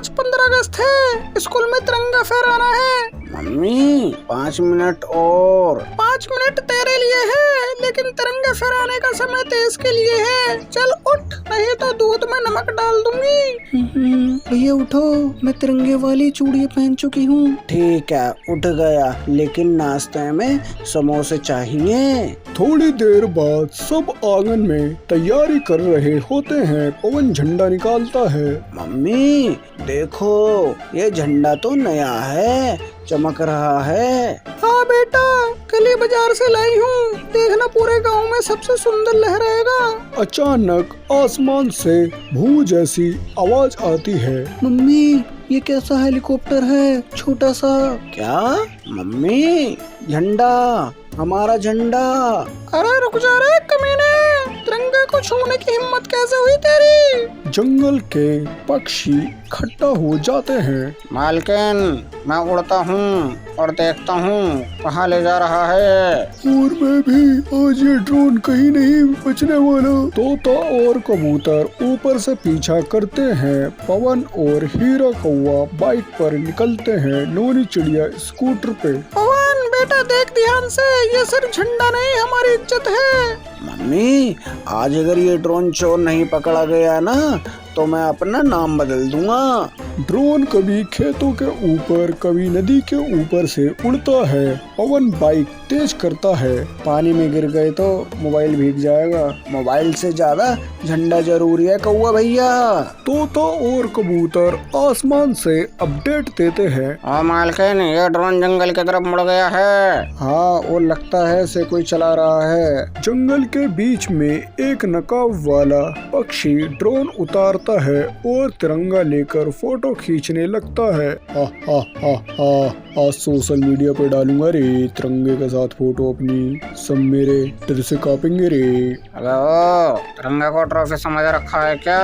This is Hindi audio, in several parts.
15 अगस्त है, स्कूल में तिरंगा फहराना है। मम्मी 5 मिनट और। 5 मिनट तेरे लिए है, लेकिन तिरंगा फहराने का समय तेज के लिए है। चल उठ, नहीं तो दूध में नमक डाल दूंगी। भैया उठो, मैं तिरंगे वाली चूड़ियाँ पहन चुकी हूँ। ठीक है, उठ गया, लेकिन नाश्ते में समोसे चाहिए। थोड़ी देर बाद सब आंगन में तैयारी कर रहे होते हैं। पवन झंडा निकालता है। मम्मी देखो, ये झंडा तो नया है, चमक रहा है। हाँ बेटा, कल ही बाजार से लाई हूँ, देखना पूरे गांव में सबसे सुंदर लहराएगा। अचानक आसमान से भू जैसी आवाज आती है। मम्मी ये कैसा हेलीकॉप्टर है, छोटा सा। क्या मम्मी, झंडा, हमारा झंडा। अरे रुक जा रे कमीने, तिरंगे को छूने की हिम्मत कैसे हुई तेरी? जंगल के पक्षी इकट्ठा हो जाते हैं। मालकिन, मैं उड़ता हूँ और देखता हूँ कहाँ ले जा रहा है। और मैं भी, आज ये ड्रोन कहीं नहीं बचने वाला। तोता और कबूतर ऊपर से पीछा करते हैं। पवन और हीरा कौवा बाइक पर निकलते हैं। नोनी चिड़िया स्कूटर पे। पवन बेटा देख ध्यान से, ये सिर्फ झंडा नहीं, हमारी इज्जत है। मम्मी, आज अगर ये ड्रोन चोर नहीं पकड़ा गया ना, तो मैं अपना नाम बदल दूंगा। ड्रोन कभी खेतों के ऊपर, कभी नदी के ऊपर से उड़ता है। पवन बाइक तेज करता है। पानी में गिर गए तो मोबाइल भीग जाएगा। मोबाइल से ज्यादा झंडा जरूरी है कौवा भैया। तोता और कबूतर आसमान से अपडेट देते हैं। हाँ मालकिन, ये ड्रोन जंगल की तरफ मुड़ गया है। हाँ, वो लगता है से कोई चला रहा है। जंगल के बीच में एक नकाब वाला पक्षी ड्रोन उतारता है और तिरंगा लेकर फोटो खींचने लगता है। आज सोशल मीडिया पे डालूंगा रे तिरंगे के साथ फोटो अपनी, सब मेरे डर से कांपेंगे रे। तिरंगा को ट्रॉफी समझ रखा है क्या?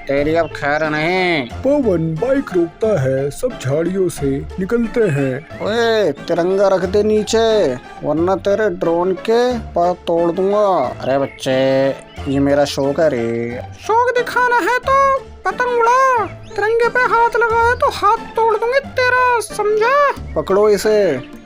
तेरी अब खैर नहीं। पवन बाइक रोकता है। सब झाड़ियों से निकलते हैं। ओए, तिरंगा रख दे नीचे, वरना तेरे ड्रोन के पास तोड़ दूंगा। अरे बच्चे, ये मेरा शौक है रे। शौक दिखाना है तो पतंग उड़ा, तिरंगे पे हाथ लगाए तो हाथ तोड़ दूंगी तेरा, समझा? पकड़ो इसे।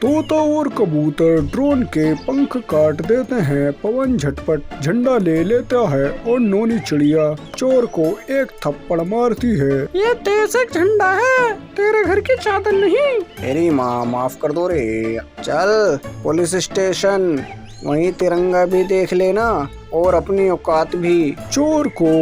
तोता और कबूतर ड्रोन के पंख काट देते हैं। पवन झटपट झंडा ले लेता है और नोनी चिड़िया चोर को एक थप्पड़ मारती है। ये देसी झंडा है, तेरे घर की चादर नहीं। तेरी माँ माफ कर दो रे। चल पुलिस स्टेशन, वहीं तिरंगा भी देख लेना और अपनी औकात भी। चोर को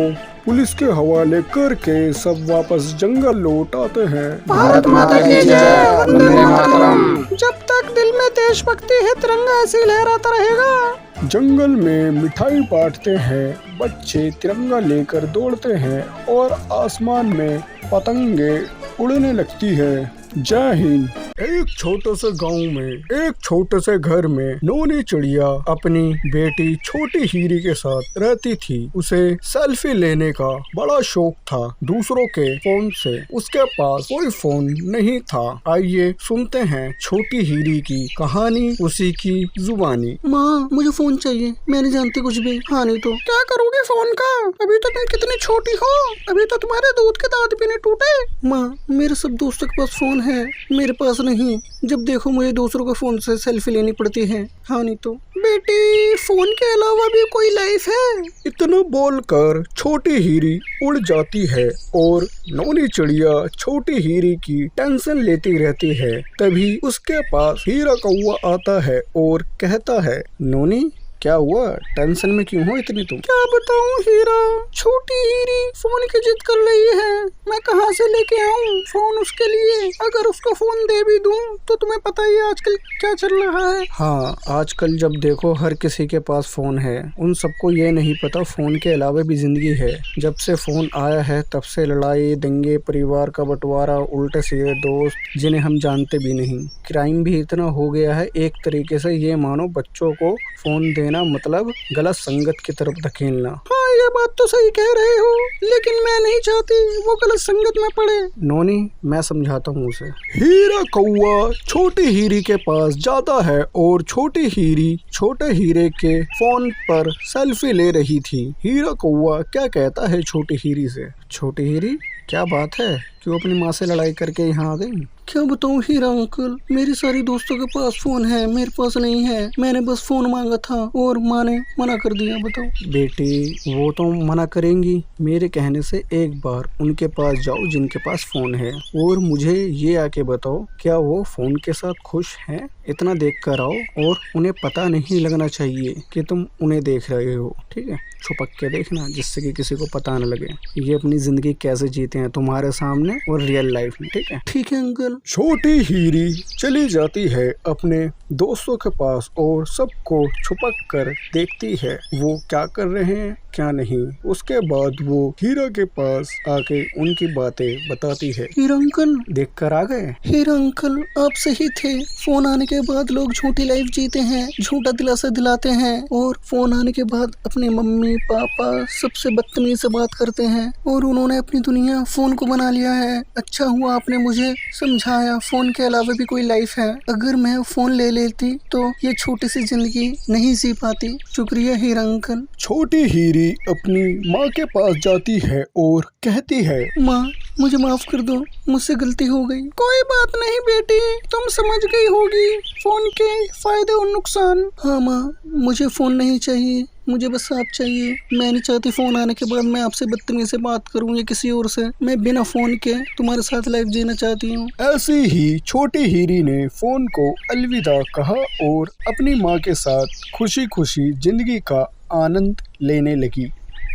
पुलिस के हवाले करके सब वापस जंगल लौट आते हैं। भारत माता की जय, वंदे मातरम। जब तक दिल में देशभक्ति है, तिरंगा ऐसे ही लहराता रहेगा। जंगल में मिठाई बांटते हैं। बच्चे तिरंगा लेकर दौड़ते हैं और आसमान में पतंगे उड़ने लगती है। जय हिंद। एक छोटे से गांव में, एक छोटे से घर में नोनी चिड़िया अपनी बेटी छोटी हीरी के साथ रहती थी। उसे सेल्फी लेने का बड़ा शौक था दूसरों के फोन से। उसके पास कोई फोन नहीं था। आइए सुनते हैं छोटी हीरी की कहानी, उसी की जुबानी। माँ, मुझे फोन चाहिए, मैं नहीं जानती कुछ भी। हाँ नहीं तो क्या करोगे फोन का? अभी तो तुम कितनी छोटी हो, अभी तो तुम्हारे दूध के दांत भी नहीं टूटे। माँ, मेरे सब दोस्तों के पास फोन है, मेरे पास नहीं। जब देखो मुझे दूसरों के फोन से सेल्फी लेनी पड़ती है। हाँ नहीं तो। बेटी, फोन के अलावा भी कोई लाइफ है। इतना बोलकर छोटी हीरी उड़ जाती है और नोनी चिड़िया छोटी हीरी की टेंशन लेती रहती है। तभी उसके पास हीरा कौवा आता है और कहता है, नोनी क्या हुआ, टेंशन में क्यों हो इतनी तुम? क्या बताऊं हीरा, छोटी हीरी फोन की जिद कर रही है। मैं कहाँ से लेके आऊं फोन उसके लिए? अगर उसको फोन दे भी दूं तो तुम्हें पता ही है आजकल क्या चल रहा है। हाँ, आजकल जब देखो हर किसी के पास फोन है। उन सबको ये नहीं पता फोन के अलावा भी जिंदगी है। जब से फोन आया है तब से लड़ाई दंगे, परिवार का बंटवारा, उल्टे सीधे दोस्त जिन्हें हम जानते भी नहीं। क्राइम भी इतना हो गया है, एक तरीके से ये मानो बच्चों को फोन देना मतलब गलत संगत की तरफ धकेलना। हाँ, ये बात तो सही कह रहे हो, लेकिन मैं नहीं चाहती वो गलत संगत में पड़े। नोनी, मैं समझाता हूँ उसे। हीरा कौवा छोटी हीरी के पास जाता है और छोटी हीरी छोटे हीरे के फोन पर सेल्फी ले रही थी। हीरा कौवा क्या कहता है छोटी हीरी से? छोटी हीरी, क्या बात है, कि वो अपनी माँ से लड़ाई करके यहाँ आ गई। क्या बताऊँ हीरा अंकल, मेरी सारी दोस्तों के पास फोन है, मेरे पास नहीं है। मैंने बस फोन मांगा था और माँ ने मना कर दिया। बताओ। बेटी वो तो मना करेंगी, मेरे कहने से एक बार उनके पास जाओ जिनके पास फोन है, और मुझे ये आके बताओ क्या वो फोन के साथ खुश हैं। इतना देख कर आओ और उन्हें पता नहीं लगना चाहिए कि तुम उन्हें देख रहे हो, ठीक है। छुपक के देखना जिससे कि किसी को पता न लगे ये अपनी जिंदगी कैसे जीते हैं तुम्हारे सामने और रियल लाइफ में, ठीक है। ठीक है अंकल। छोटी हीरी चली जाती है अपने दोस्तों के पास और सबको छुपक कर देखती है वो क्या कर रहे हैं क्या नहीं। उसके बाद वो हीरा के पास आके उनकी बातें बताती है। हीरा अंकल, देख कर आ गए। हीरा अंकल आप सही थे। फोन आने के बाद लोग झूठी लाइफ जीते हैं, झूठा दिलासा दिलाते हैं, और फोन आने के बाद अपने मम्मी पापा सबसे बदतमीजी से बात करते हैं, और उन्होंने अपनी दुनिया फोन को बना लिया है। अच्छा हुआ आपने मुझे समझाया, फोन के अलावा भी कोई लाइफ है। अगर मैं फोन ले लेती तो ये छोटी सी जिंदगी नहीं जी पाती। शुक्रिया हीरा अंकल। छोटी हीरी अपनी माँ के पास जाती है और कहती है, माँ मुझे माफ कर दो, मुझसे गलती हो गई। कोई बात नहीं बेटी, तुम समझ गई होगी फोन के फायदे और नुकसान। हाँ माँ, मुझे फोन नहीं चाहिए, मुझे बस आप चाहिए। मैं नहीं चाहती फोन आने के बाद मैं आपसे बदतमीजी से बात करूं या किसी और से। मैं बिना फोन के तुम्हारे साथ लाइफ जीना चाहती हूँ। ऐसी ही छोटी हीरी ने फोन को अलविदा कहा और अपनी माँ के साथ खुशी खुशी जिंदगी का आनंद लेने लगी।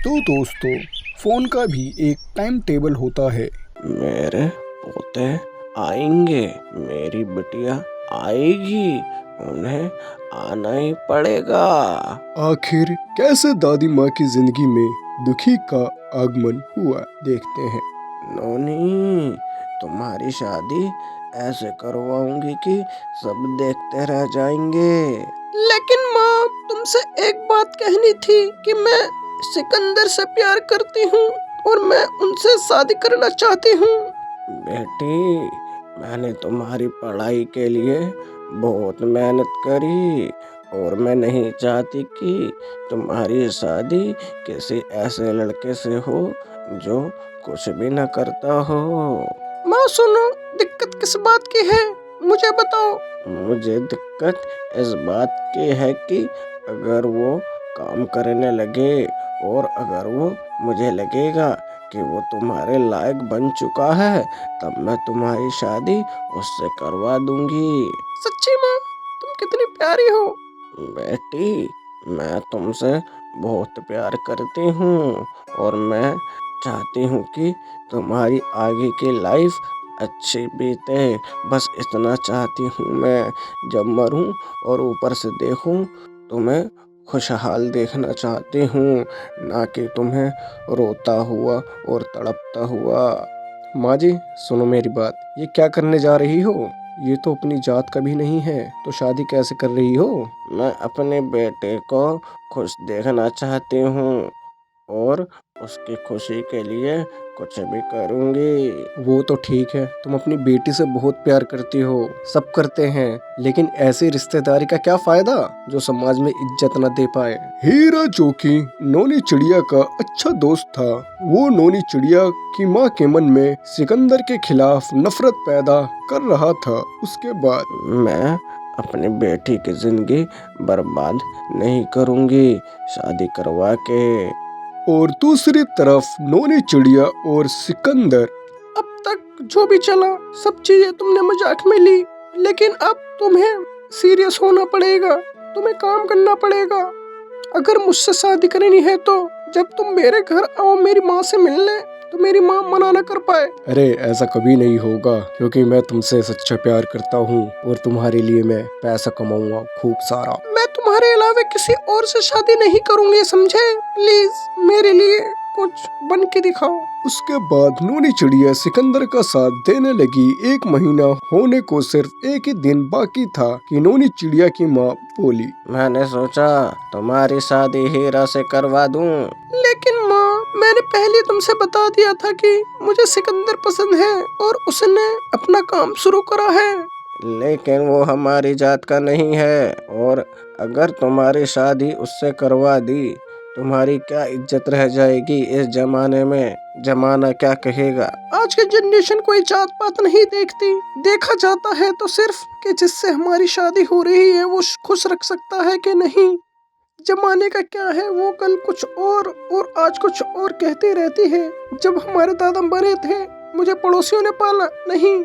तो दोस्तों, फोन का भी एक टाइम टेबल होता है। मेरे पोते आएंगे, मेरी बिटिया आएगी, उन्हें आना ही पड़ेगा। आखिर कैसे दादी माँ की जिंदगी में दुखी का आगमन हुआ, देखते हैं। नोनी, तुम्हारी शादी ऐसे करवाऊंगी कि सब देखते रह जाएंगे। लेकिन माँ, तुमसे एक बात कहनी थी कि मैं सिकंदर से प्यार करती हूँ और मैं उनसे शादी करना चाहती हूँ। बेटी, मैंने तुम्हारी पढ़ाई के लिए बहुत मेहनत करी और मैं नहीं चाहती कि तुम्हारी शादी किसी ऐसे लड़के से हो जो कुछ भी न करता हो। माँ सुनो, दिक्कत किस बात की है मुझे बताओ। मुझे दिक्कत इस बात की है कि अगर वो काम करने लगे और अगर वो मुझे लगेगा कि वो तुम्हारे लायक बन चुका है, तब मैं तुम्हारी शादी उससे करवा दूंगी। सच्ची माँ, तुम कितनी प्यारी हो। बेटी, मैं तुमसे बहुत प्यार करती हूँ और मैं चाहती हूँ कि तुम्हारी आगे की लाइफ अच्छी बीते। बस इतना चाहती हूँ मैं, जब मरूं और ऊपर से देखूं तुम्हें खुशहाल देखना चाहती हूँ, ना कि तुम्हें रोता हुआ और तड़पता हुआ। माँ जी सुनो मेरी बात, ये क्या करने जा रही हो? ये तो अपनी जात का भी नहीं है, तो शादी कैसे कर रही हो? मैं अपने बेटे को खुश देखना चाहती हूँ और उसकी खुशी के लिए कुछ भी करूँगी। वो तो ठीक है, तुम अपनी बेटी से बहुत प्यार करती हो, सब करते हैं, लेकिन ऐसी रिश्तेदारी का क्या फायदा जो समाज में इज्जत न दे पाए। हीरा जो कि नोनी चिड़िया का अच्छा दोस्त था, वो नोनी चिड़िया की माँ के मन में सिकंदर के खिलाफ नफरत पैदा कर रहा था। उसके बाद मैं अपनी बेटी की जिंदगी बर्बाद नहीं करूँगी शादी करवा के। और दूसरी तरफ नोनी चिड़िया और सिकंदर। अब तक जो भी चला सब चीजें तुमने मजाक में ली, लेकिन अब तुम्हें सीरियस होना पड़ेगा, तुम्हें काम करना पड़ेगा। अगर मुझसे शादी करनी है तो जब तुम मेरे घर आओ मेरी माँ से मिलने, तो मेरी माँ मना न कर पाए। अरे ऐसा कभी नहीं होगा, क्योंकि मैं तुमसे सच्चा प्यार करता हूँ और तुम्हारे लिए मैं पैसा कमाऊंगा खूब सारा। मैं तुम्हारे अलावा किसी और से शादी नहीं करूंगी, समझे? प्लीज मेरे लिए कुछ बन के दिखाओ। उसके बाद नोनी चिड़िया सिकंदर का साथ देने लगी। 1 महीना होने को सिर्फ एक ही दिन बाकी था कि नोनी चिड़िया की माँ बोली, मैंने सोचा तुम्हारी शादी हीरा से करवा दूं। लेकिन माँ, मैंने पहले तुमसे बता दिया था कि मुझे सिकंदर पसंद है और उसने अपना काम शुरू करा है। लेकिन वो हमारी जात का नहीं है, और अगर तुम्हारी शादी उससे करवा दी, तुम्हारी क्या इज्जत रह जाएगी इस जमाने में? जमाना क्या कहेगा? आज की जनरेशन कोई जात पात नहीं देखती, देखा जाता है तो सिर्फ कि जिससे हमारी शादी हो रही है वो खुश रख सकता है कि नहीं। जमाने का क्या है, वो कल कुछ और आज कुछ और कहती रहती है। जब हमारे दादा मरे थे मुझे पड़ोसियों ने पाला, नहीं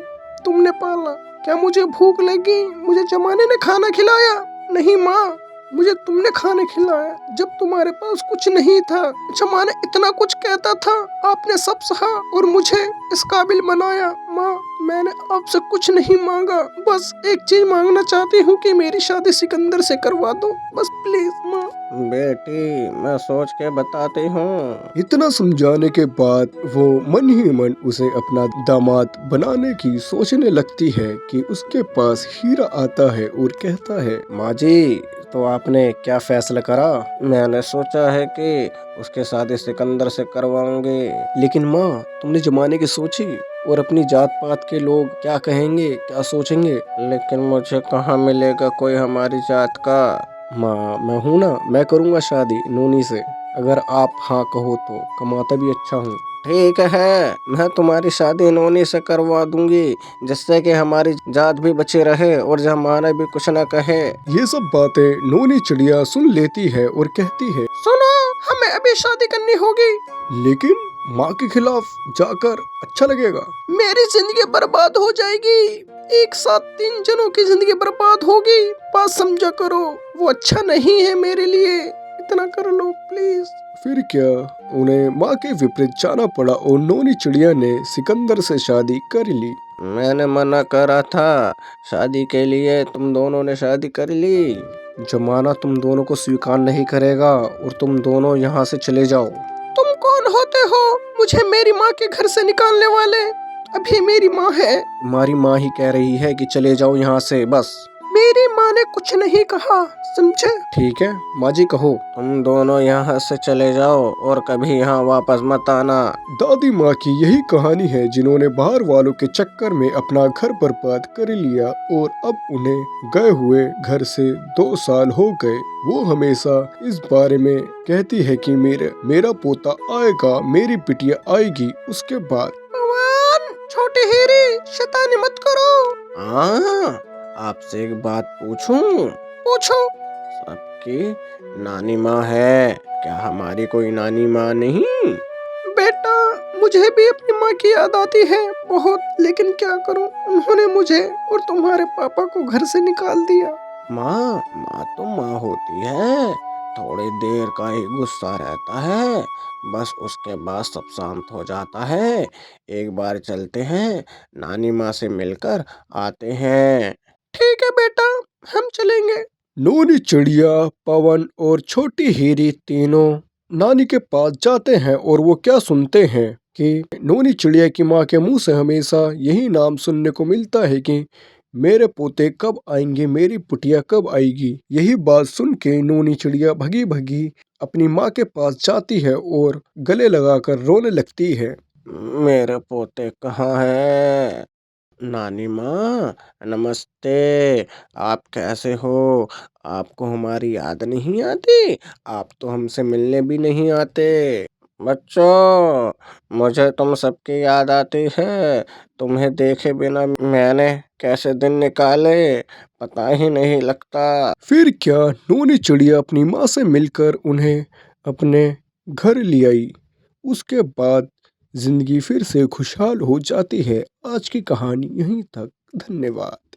तुमने पाला। क्या मुझे भूख लगी, मुझे जमाने ने खाना खिलाया? नहीं माँ, मुझे तुमने खाना खिलाया जब तुम्हारे पास कुछ नहीं था। जमाना इतना कुछ कहता था, आपने सब सहा और मुझे इस काबिल बनाया। माँ, मैंने आपसे कुछ नहीं मांगा, बस एक चीज मांगना चाहती हूँ कि मेरी शादी सिकंदर से करवा दो, बस प्लीज माँ। बेटी, मैं सोच के बताती हूँ। इतना समझाने के बाद वो मन ही मन उसे अपना दामाद बनाने की सोचने लगती है कि उसके पास हीरा आता है और कहता है, माँ जी, तो आपने क्या फैसला करा? मैंने सोचा है कि उसके शादी सिकंदर से करवाऊंगे। लेकिन माँ, तुमने जमाने की सोची और अपनी जात पात के लोग क्या कहेंगे, क्या सोचेंगे? लेकिन मुझे कहाँ मिलेगा कोई हमारी जात का? माँ, मैं हूँ ना, मैं करूँगा शादी नोनी से, अगर आप हाँ कहो तो। कमाता भी अच्छा हूँ। ठीक है, मैं तुम्हारी शादी नोनी से करवा दूंगी, जिससे कि हमारी जात भी बची रहे और जमाना भी कुछ न कहे। ये सब बातें नोनी चिड़िया सुन लेती है और कहती है, सुनो, हमें अभी शादी करनी होगी। लेकिन माँ के खिलाफ जाकर अच्छा लगेगा। मेरी जिंदगी बर्बाद हो जाएगी, एक साथ 3 जनों की जिंदगी बर्बाद होगी। बात समझा करो, वो अच्छा नहीं है मेरे लिए, इतना कर लो प्लीज। फिर क्या, उन्हें माँ के विपरीत जाना पड़ा और नोनी चिड़िया ने सिकंदर से शादी कर ली। मैंने मना करा था शादी के लिए, तुम दोनों ने शादी कर ली। जमाना तुम दोनों को स्वीकार नहीं करेगा और तुम दोनों यहाँ से चले जाओ। तुम कौन होते हो मुझे मेरी माँ के घर से निकालने वाले? अभी मेरी माँ है। तुम्हारी माँ ही कह रही है कि चले जाओ यहाँ से, बस। मेरी माँ ने कुछ नहीं कहा, समझे? ठीक है माँ जी, कहो। तुम दोनों यहाँ से चले जाओ और कभी यहाँ वापस मत आना। दादी माँ की यही कहानी है, जिन्होंने बाहर वालों के चक्कर में अपना घर बर्बाद कर लिया और अब उन्हें गए हुए घर से 2 साल हो गए। वो हमेशा इस बारे में कहती है कि मेरा पोता आएगा, मेरी बिटिया आएगी। उसके बाद भगवान, छोटे हीरे, शैतानी मत करो। हाँ, आपसे एक बात पूछूं? पूछो। सबकी नानी माँ है, क्या हमारी कोई नानी माँ नहीं? बेटा, मुझे भी अपनी माँ की याद आती है बहुत, लेकिन क्या करूं, उन्होंने मुझे और तुम्हारे पापा को घर से निकाल दिया। माँ तो माँ होती है, थोड़ी देर का ही गुस्सा रहता है, बस उसके बाद सब शांत हो जाता है। एक बार चलते हैं, नानी माँ से मिलकर आते हैं। ठीक है बेटा, हम चलेंगे। नोनी चिड़िया, पवन और छोटी हीरी तीनों नानी के पास जाते हैं और वो क्या सुनते हैं कि नोनी चिड़िया की माँ के मुंह से हमेशा यही नाम सुनने को मिलता है कि मेरे पोते कब आएंगे, मेरी पुटिया कब आएगी। यही बात सुन के नोनी चिड़िया भगी भगी अपनी माँ के पास जाती है और गले लगाकर रोने लगती है। मेरे पोते कहाँ हैं? नानी माँ, नमस्ते। आप कैसे हो? आपको हमारी याद नहीं आती? आप तो हमसे मिलने भी नहीं आते। बच्चों, मुझे तुम सबकी याद आती है। तुम्हें देखे बिना मैंने कैसे दिन निकाले पता ही नहीं लगता। फिर क्या, नोनी चिड़िया अपनी माँ से मिलकर उन्हें अपने घर ले आई। उसके बाद जिंदगी फिर से खुशहाल हो जाती है। आज की कहानी यहीं तक। धन्यवाद।